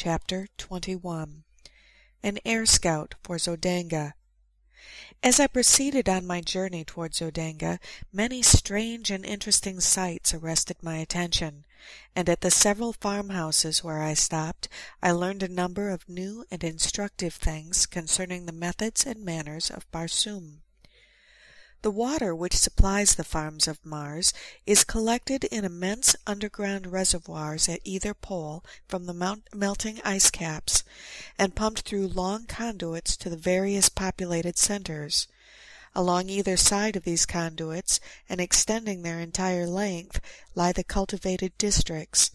Chapter 21 An Air Scout for Zodanga. As I proceeded on my journey toward Zodanga, many strange and interesting sights arrested my attention, and at the several farmhouses where I stopped, I learned a number of new and instructive things concerning the methods and manners of Barsoom. The water which supplies the farms of Mars is collected in immense underground reservoirs at either pole from the melting ice caps, and pumped through long conduits to the various populated centers. Along either side of these conduits, and extending their entire length, lie the cultivated districts.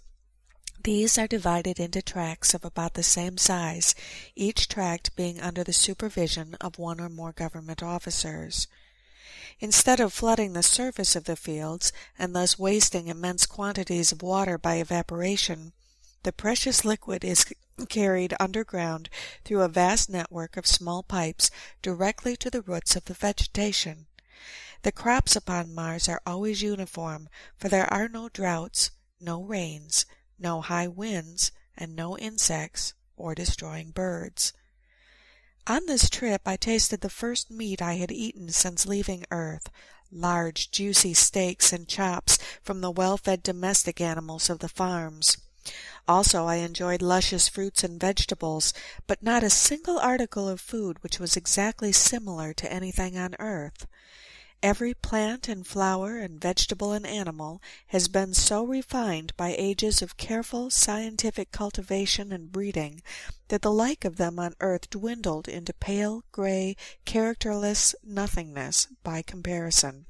These are divided into tracts of about the same size, each tract being under the supervision of one or more government officers. Instead of flooding the surface of the fields, and thus wasting immense quantities of water by evaporation, the precious liquid is carried underground through a vast network of small pipes directly to the roots of the vegetation. The crops upon Mars are always uniform, for there are no droughts, no rains, no high winds, and no insects or destroying birds. On this trip I tasted the first meat I had eaten since leaving Earth, large, juicy steaks and chops from the well-fed domestic animals of the farms. Also I enjoyed luscious fruits and vegetables, but not a single article of food which was exactly similar to anything on Earth. Every plant and flower and vegetable and animal has been so refined by ages of careful scientific cultivation and breeding that the like of them on Earth dwindled into pale, gray, characterless nothingness by comparison.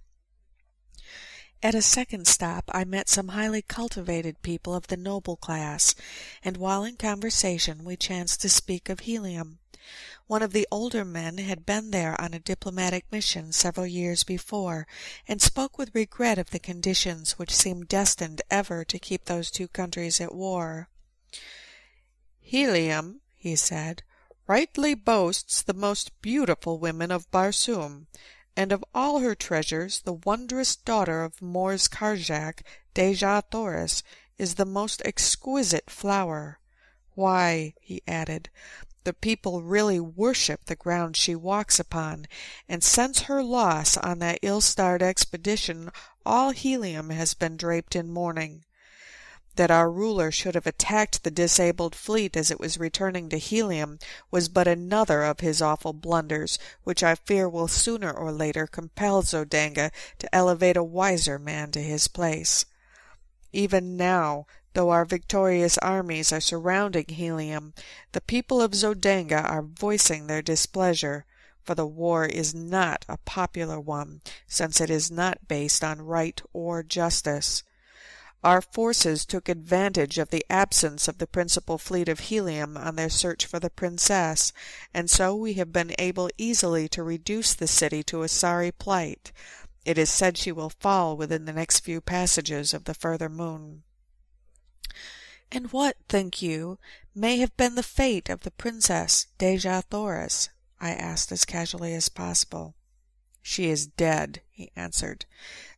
At a second stop I met some highly cultivated people of the noble class, and while in conversation we chanced to speak of helium. One of the older men had been there on a diplomatic mission several years before, and spoke with regret of the conditions which seemed destined ever to keep those two countries at war. "Helium," he said, "rightly boasts the most beautiful women of Barsoom, and of all her treasures the wondrous daughter of Mors Kharjak, Dejah Thoris, is the most exquisite flower. Why," he added, "the people really worship the ground she walks upon, and since her loss on that ill-starred expedition all Helium has been draped in mourning. That our ruler should have attacked the disabled fleet as it was returning to Helium was but another of his awful blunders, which I fear will sooner or later compel Zodanga to elevate a wiser man to his place. Even now, though our victorious armies are surrounding Helium, the people of Zodanga are voicing their displeasure, for the war is not a popular one, since it is not based on right or justice. Our forces took advantage of the absence of the principal fleet of Helium on their search for the princess, and so we have been able easily to reduce the city to a sorry plight. It is said she will fall within the next few passages of the further moon." "And what, think you, may have been the fate of the princess Dejah Thoris?" I asked as casually as possible. "She is dead," he answered.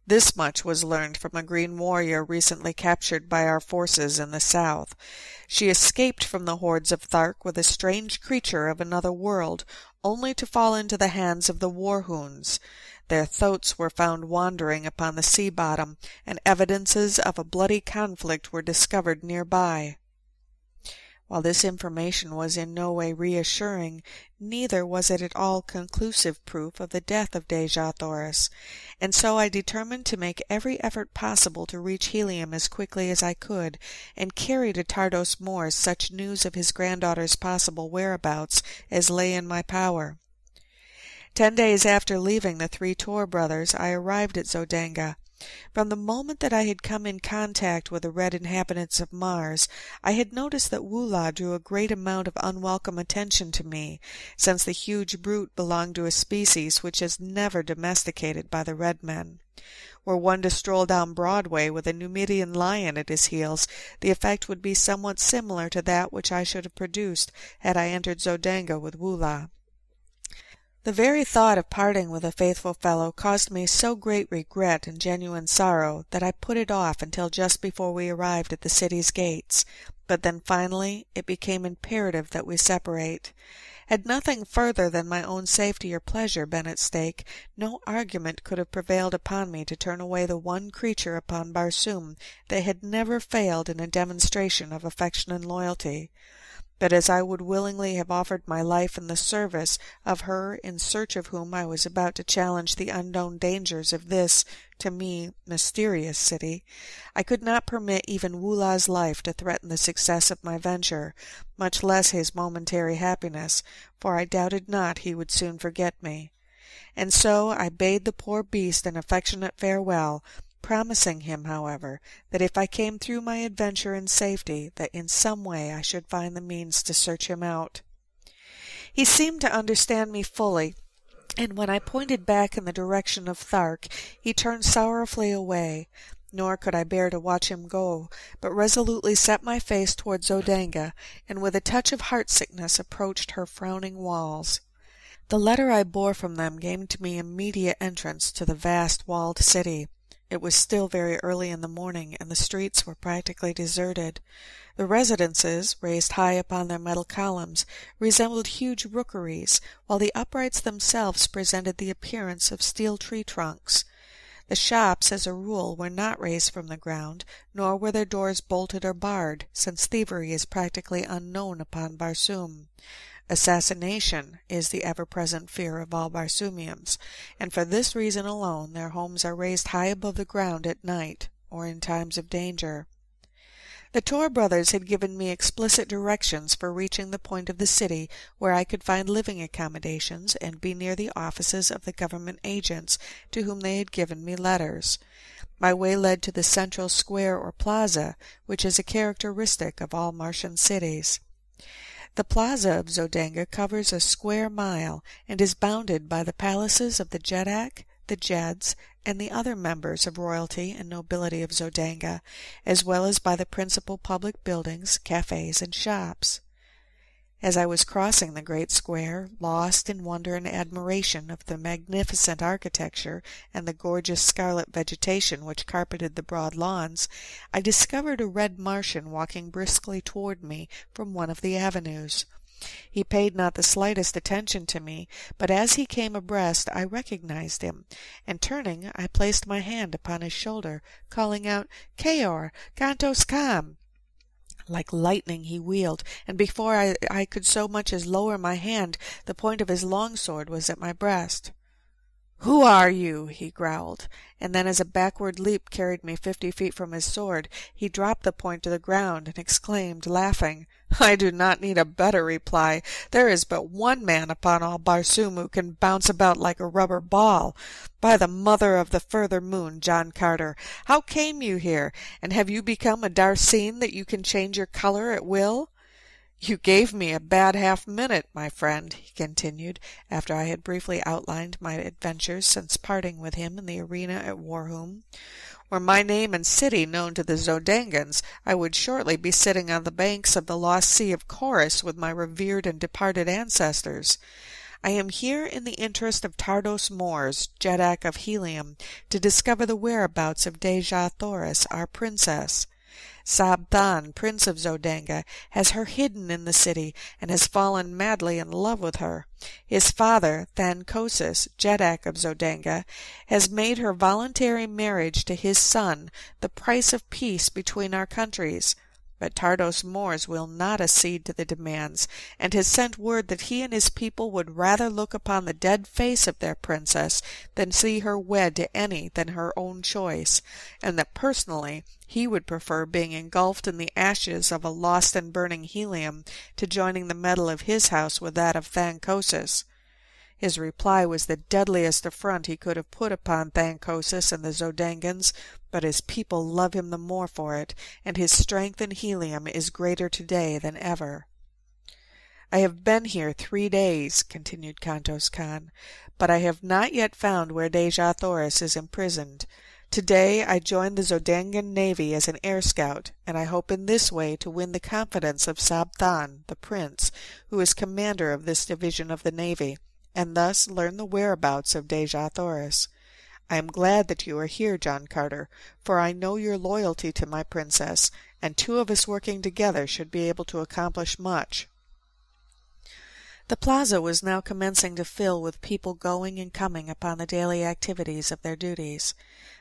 "This much was learned from a green warrior recently captured by our forces in the south. She escaped from the hordes of Clarke with a strange creature of another world, only to fall into the hands of the war-hoons. Their thoats were found wandering upon the sea bottom, and evidences of a bloody conflict were discovered nearby." While this information was in no way reassuring, neither was it at all conclusive proof of the death of Dejah Thoris, and so I determined to make every effort possible to reach Helium as quickly as I could, and carry to Tardos Mors such news of his granddaughter's possible whereabouts as lay in my power. 10 days after leaving the three Tor brothers, I arrived at Zodanga. From the moment that I had come in contact with the red inhabitants of Mars, I had noticed that Woolah drew a great amount of unwelcome attention to me, since the huge brute belonged to a species which is never domesticated by the red men. Were one to stroll down Broadway with a Numidian lion at his heels, the effect would be somewhat similar to that which I should have produced had I entered Zodanga with Woolah. The very thought of parting with a faithful fellow caused me so great regret and genuine sorrow that I put it off until just before we arrived at the city's gates, but then finally it became imperative that we separate. Had nothing further than my own safety or pleasure been at stake, no argument could have prevailed upon me to turn away the one creature upon Barsoom that had never failed in a demonstration of affection and loyalty. But as I would willingly have offered my life in the service of her in search of whom I was about to challenge the unknown dangers of this, to me, mysterious city, I could not permit even Woolah's life to threaten the success of my venture, much less his momentary happiness, for I doubted not he would soon forget me. And so I bade the poor beast an affectionate farewell, promising him, however, that if I came through my adventure in safety, that in some way I should find the means to search him out. He seemed to understand me fully, and when I pointed back in the direction of Clarke, he turned sorrowfully away, nor could I bear to watch him go, but resolutely set my face toward Zodanga, and with a touch of heart-sickness approached her frowning walls. The letter I bore from them gained me immediate entrance to the vast walled city. It was still very early in the morning, and the streets were practically deserted. The residences, raised high upon their metal columns, resembled huge rookeries, while the uprights themselves presented the appearance of steel tree trunks. The shops, as a rule, were not raised from the ground, nor were their doors bolted or barred, since thievery is practically unknown upon Barsoom. Assassination is the ever-present fear of all Barsoomians, and for this reason alone their homes are raised high above the ground at night, or in times of danger. The Tor brothers had given me explicit directions for reaching the point of the city where I could find living accommodations and be near the offices of the government agents to whom they had given me letters. My way led to the central square or plaza, which is a characteristic of all Martian cities. The plaza of Zodanga covers a square mile, and is bounded by the palaces of the Jeddak, the Jeds, and the other members of royalty and nobility of Zodanga, as well as by the principal public buildings, cafes, and shops. As I was crossing the great square, lost in wonder and admiration of the magnificent architecture and the gorgeous scarlet vegetation which carpeted the broad lawns, I discovered a red Martian walking briskly toward me from one of the avenues. He paid not the slightest attention to me, but as he came abreast I recognized him, and turning I placed my hand upon his shoulder, calling out, "Keor, Kantos Kam!" Like lightning he wheeled, and before I could so much as lower my hand, the point of his longsword was at my breast. "Who are you?" he growled, and then as a backward leap carried me 50 feet from his sword, he dropped the point to the ground and exclaimed, laughing, "I do not need a better reply. There is but one man upon all Barsoom who can bounce about like a rubber ball. By the mother of the further moon, John Carter, how came you here, and have you become a Darseen that you can change your color at will?" "You gave me a bad half-minute, my friend," he continued, after I had briefly outlined my adventures since parting with him in the arena at Warhoom. "Were my name and city known to the Zodangans, I would shortly be sitting on the banks of the lost sea of Chorus with my revered and departed ancestors. I am here in the interest of Tardos Mors, Jeddak of Helium, to discover the whereabouts of Dejah Thoris, our princess. Sabthan, prince of Zodanga, has her hidden in the city, and has fallen madly in love with her. His father, Thankosis, Jeddak of Zodanga, has made her voluntary marriage to his son the price of peace between our countries. But Tardos Mors will not accede to the demands, and has sent word that he and his people would rather look upon the dead face of their princess than see her wed to any than her own choice, and that personally he would prefer being engulfed in the ashes of a lost and burning Helium to joining the metal of his house with that of Thankosis. His reply was the deadliest affront he could have put upon Thankosis and the Zodangans, but his people love him the more for it, and his strength in Helium is greater today than ever. "I have been here 3 days," continued Kantos Kan, "but I have not yet found where Dejah Thoris is imprisoned. Today I joined the Zodangan navy as an air scout, and I hope in this way to win the confidence of Sabthan, the prince, who is commander of this division of the navy, and thus learn the whereabouts of Dejah Thoris. I am glad that you are here, John Carter, for I know your loyalty to my princess, and two of us working together should be able to accomplish much." The plaza was now commencing to fill with people going and coming upon the daily activities of their duties.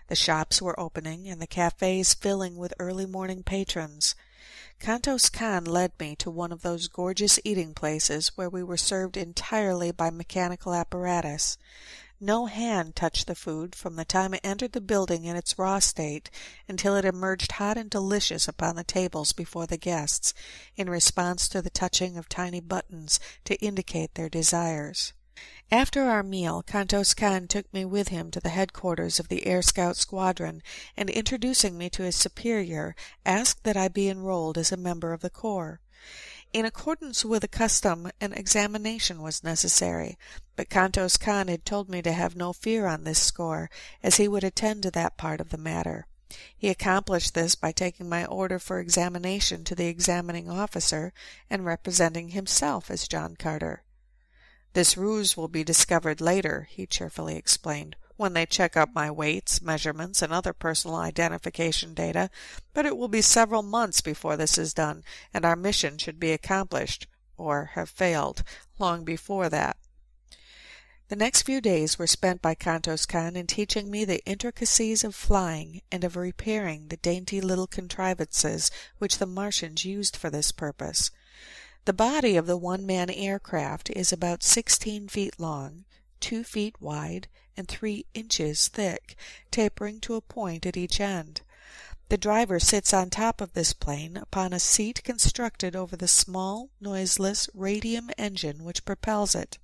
The shops were opening, and the cafes filling with early morning patrons. Kantos Khan led me to one of those gorgeous eating places where we were served entirely by mechanical apparatus. No hand touched the food from the time it entered the building in its raw state until it emerged hot and delicious upon the tables before the guests, in response to the touching of tiny buttons to indicate their desires. After our meal, Kantos Khan took me with him to the headquarters of the Air Scout Squadron, and introducing me to his superior, asked that I be enrolled as a member of the Corps. In accordance with a custom, an examination was necessary, but Kantos Khan had told me to have no fear on this score, as he would attend to that part of the matter. He accomplished this by taking my order for examination to the examining officer and representing himself as John Carter. "This ruse will be discovered later," he cheerfully explained, "when they check up my weights, measurements, and other personal identification data, but it will be several months before this is done, and our mission should be accomplished, or have failed, long before that." The next few days were spent by Kantos Khan in teaching me the intricacies of flying and of repairing the dainty little contrivances which the Martians used for this purpose. The body of the one-man aircraft is about 16 feet long, 2 feet wide, and 3 inches thick, tapering to a point at each end. The driver sits on top of this plane upon a seat constructed over the small, noiseless radium engine which propels it.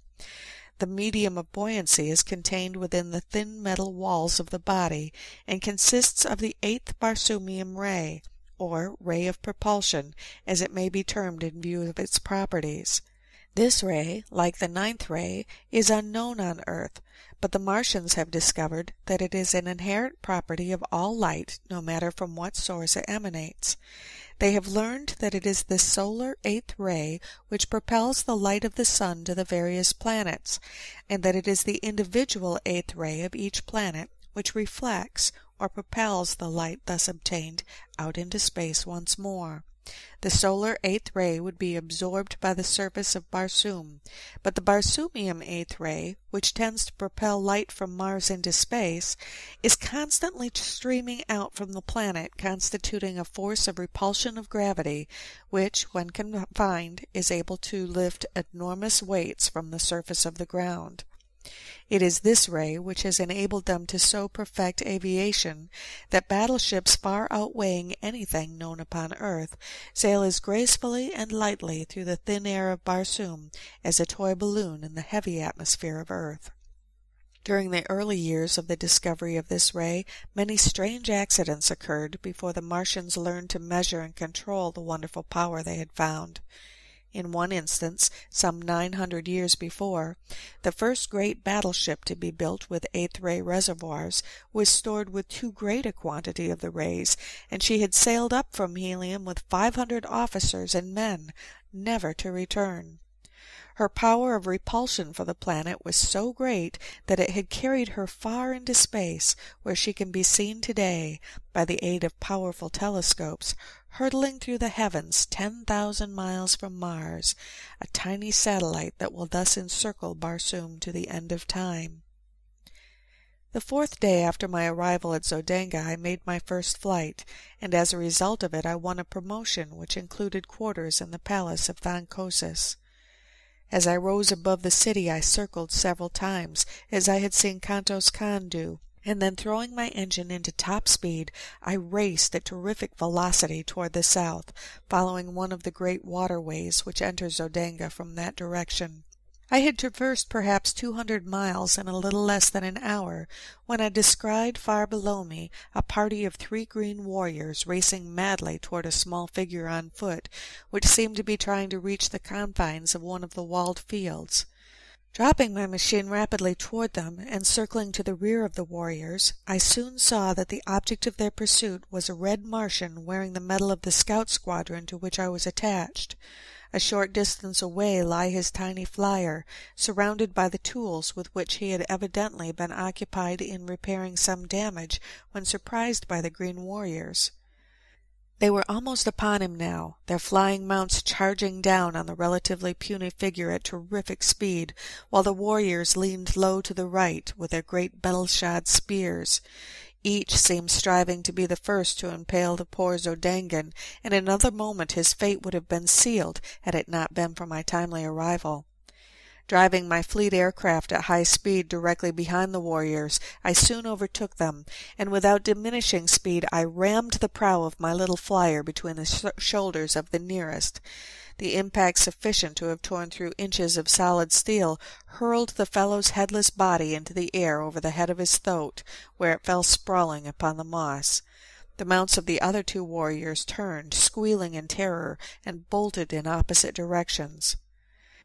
The medium of buoyancy is contained within the thin metal walls of the body, and consists of the 8th Barsoomian ray, or ray of propulsion, as it may be termed in view of its properties. This ray, like the 9th ray, is unknown on Earth, but the Martians have discovered that it is an inherent property of all light, no matter from what source it emanates. They have learned that it is the solar 8th ray which propels the light of the sun to the various planets, and that it is the individual 8th ray of each planet which reflects or propels the light thus obtained out into space once more. The solar 8th ray would be absorbed by the surface of Barsoom, but the Barsoomian 8th ray, which tends to propel light from Mars into space, is constantly streaming out from the planet, constituting a force of repulsion of gravity, which, when confined, is able to lift enormous weights from the surface of the ground. It is this ray which has enabled them to so perfect aviation that battleships far outweighing anything known upon Earth sail as gracefully and lightly through the thin air of Barsoom as a toy balloon in the heavy atmosphere of Earth. During the early years of the discovery of this ray, many strange accidents occurred before the Martians learned to measure and control the wonderful power they had found. In one instance, some 900 years before, the first great battleship to be built with 8th ray reservoirs was stored with too great a quantity of the rays, and she had sailed up from Helium with 500 officers and men, never to return. Her power of repulsion for the planet was so great that it had carried her far into space, where she can be seen today, by the aid of powerful telescopes, hurtling through the heavens 10,000 miles from Mars, a tiny satellite that will thus encircle Barsoom to the end of time. The 4th day after my arrival at Zodenga I made my first flight, and as a result of it I won a promotion which included quarters in the palace of Thankosis. As I rose above the city I circled several times, as I had seen Kantos Khan do, and then throwing my engine into top speed, I raced at terrific velocity toward the south, following one of the great waterways which enter Zodenga from that direction. I had traversed perhaps 200 miles in a little less than an hour, when I descried far below me a party of 3 green warriors racing madly toward a small figure on foot, which seemed to be trying to reach the confines of one of the walled fields. Dropping my machine rapidly toward them, and circling to the rear of the warriors, I soon saw that the object of their pursuit was a red Martian wearing the medal of the scout squadron to which I was attached. A short distance away lay his tiny flyer, surrounded by the tools with which he had evidently been occupied in repairing some damage when surprised by the green warriors. They were almost upon him now, their flying mounts charging down on the relatively puny figure at terrific speed, while the warriors leaned low to the right with their great metal-shod spears. Each seemed striving to be the first to impale the poor Zodangan, and in another moment his fate would have been sealed had it not been for my timely arrival. Driving my fleet aircraft at high speed directly behind the warriors, I soon overtook them, and without diminishing speed I rammed the prow of my little flyer between the shoulders of the nearest. The impact, sufficient to have torn through inches of solid steel, hurled the fellow's headless body into the air over the head of his throat, where it fell sprawling upon the moss. The mounts of the other two warriors turned, squealing in terror, and bolted in opposite directions.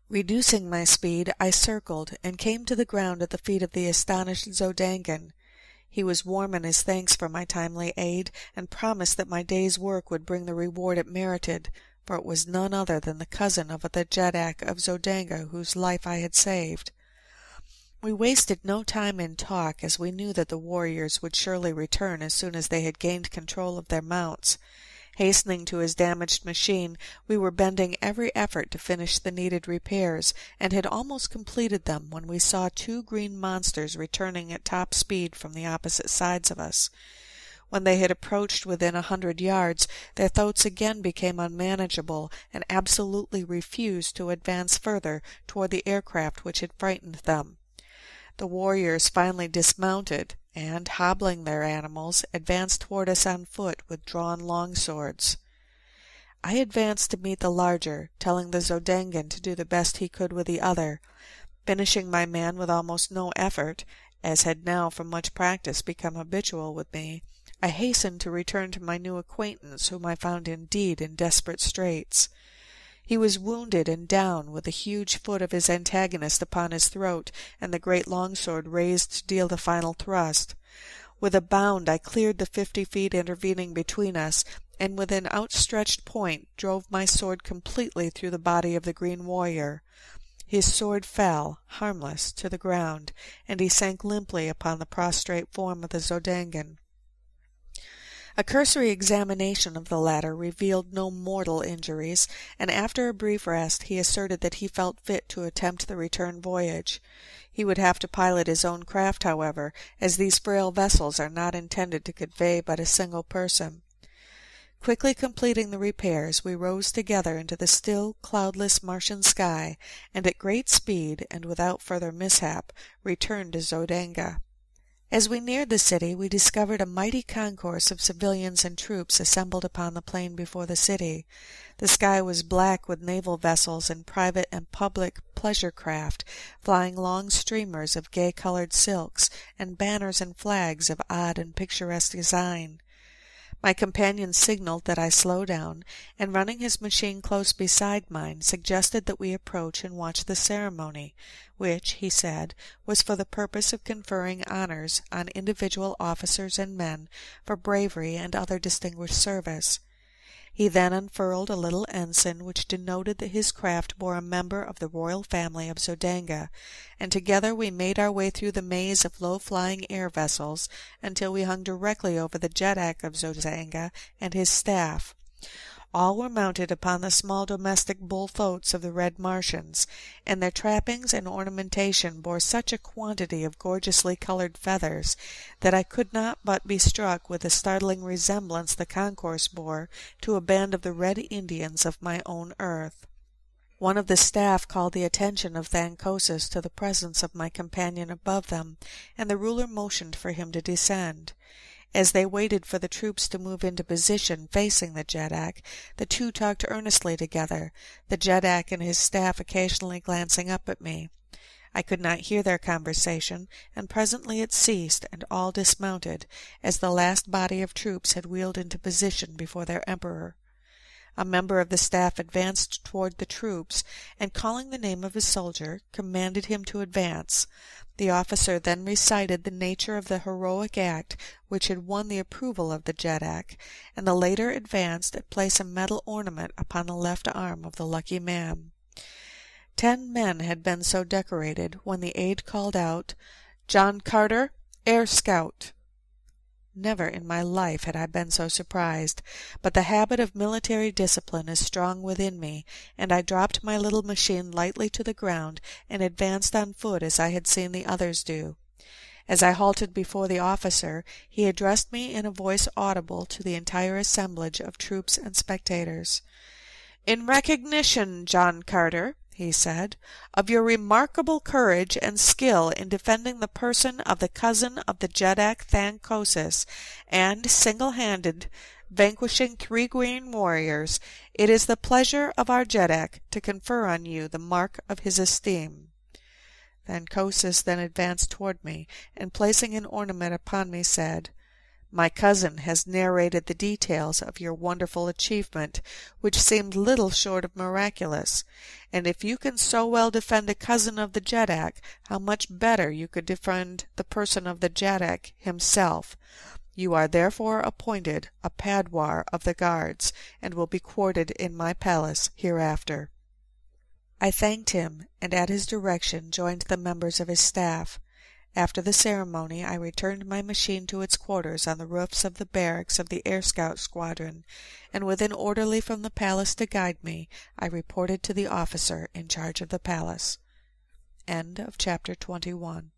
Reducing my speed, I circled, and came to the ground at the feet of the astonished Zodangan. He was warm in his thanks for my timely aid, and promised that my day's work would bring the reward it merited, for it was none other than the cousin of the Jeddak of Zodanga whose life I had saved. We wasted no time in talk, as we knew that the warriors would surely return as soon as they had gained control of their mounts. Hastening to his damaged machine, we were bending every effort to finish the needed repairs, and had almost completed them when we saw two green monsters returning at top speed from the opposite sides of us. When they had approached within 100 yards, their throats again became unmanageable, and absolutely refused to advance further toward the aircraft which had frightened them. The warriors finally dismounted, and, hobbling their animals, advanced toward us on foot with drawn longswords. I advanced to meet the larger, telling the Zodangan to do the best he could with the other. Finishing my man with almost no effort, as had now from much practice become habitual with me, I hastened to return to my new acquaintance, whom I found indeed in desperate straits. He was wounded and down, with the huge foot of his antagonist upon his throat, and the great longsword raised to deal the final thrust. With a bound I cleared the 50 feet intervening between us, and with an outstretched point drove my sword completely through the body of the green warrior. His sword fell, harmless, to the ground, and he sank limply upon the prostrate form of the Zodangan. A cursory examination of the latter revealed no mortal injuries, and after a brief rest he asserted that he felt fit to attempt the return voyage. He would have to pilot his own craft, however, as these frail vessels are not intended to convey but a single person. Quickly completing the repairs, we rose together into the still, cloudless Martian sky, and at great speed, and without further mishap, returned to Zodanga. As we neared the city, we discovered a mighty concourse of civilians and troops assembled upon the plain before the city. The sky was black with naval vessels and private and public pleasure craft, flying long streamers of gay-colored silks, and banners and flags of odd and picturesque design. My companion signaled that I slow down, and running his machine close beside mine, suggested that we approach and watch the ceremony, which, he said, was for the purpose of conferring honors on individual officers and men for bravery and other distinguished service. He then unfurled a little ensign which denoted that his craft bore a member of the royal family of Zodanga, and together we made our way through the maze of low-flying air vessels until we hung directly over the Jeddak of Zodanga and his staff. All were mounted upon the small domestic bull-thoats of the red Martians, and their trappings and ornamentation bore such a quantity of gorgeously colored feathers that I could not but be struck with the startling resemblance the concourse bore to a band of the red Indians of my own earth. One of the staff called the attention of Thancosus to the presence of my companion above them, and the ruler motioned for him to descend. As they waited for the troops to move into position facing the Jeddak, the two talked earnestly together, the Jeddak and his staff occasionally glancing up at me. I could not hear their conversation, and presently it ceased, and all dismounted, as the last body of troops had wheeled into position before their emperor. A member of the staff advanced toward the troops, and calling the name of his soldier, commanded him to advance. The officer then recited the nature of the heroic act which had won the approval of the Jeddak, and the latter advanced and placed a metal ornament upon the left arm of the lucky man. 10 men had been so decorated, when the aide called out, "John Carter, Air Scout!" Never in my life had I been so surprised, but the habit of military discipline is strong within me, and I dropped my little machine lightly to the ground and advanced on foot as I had seen the others do. As I halted before the officer, he addressed me in a voice audible to the entire assemblage of troops and spectators. "In recognition, John Carter," he said, "of your remarkable courage and skill in defending the person of the cousin of the Jeddak Thankosis, and, single-handed, vanquishing 3 green warriors, it is the pleasure of our Jeddak to confer on you the mark of his esteem." Thankosis then advanced toward me, and placing an ornament upon me, said, "My cousin has narrated the details of your wonderful achievement, which seemed little short of miraculous, and if you can so well defend a cousin of the Jeddak, how much better you could defend the person of the Jeddak himself. You are therefore appointed a padwar of the guards, and will be quartered in my palace hereafter." I thanked him, and at his direction joined the members of his staff. After the ceremony, I returned my machine to its quarters on the roofs of the barracks of the Air Scout Squadron, and with an orderly from the palace to guide me, I reported to the officer in charge of the palace. End of chapter 21.